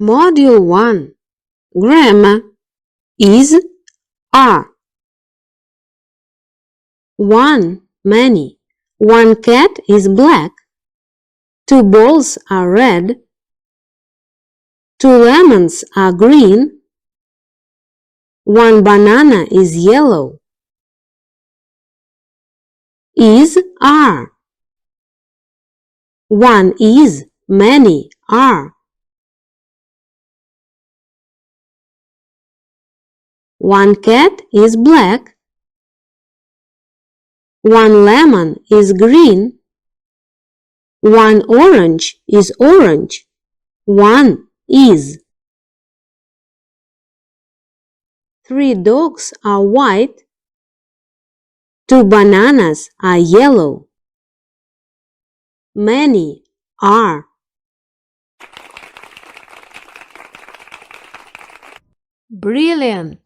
Module 1. Grammar. Is, are. 1. Many. One cat is black. 2 balls are red. 2 lemons are green. 1 banana is yellow. Is, are. 1 is, many are. 1 cat is black. 1 lemon is green. 1 orange is orange. 1 is. 3 dogs are white. 2 bananas are yellow. Many are. Brilliant!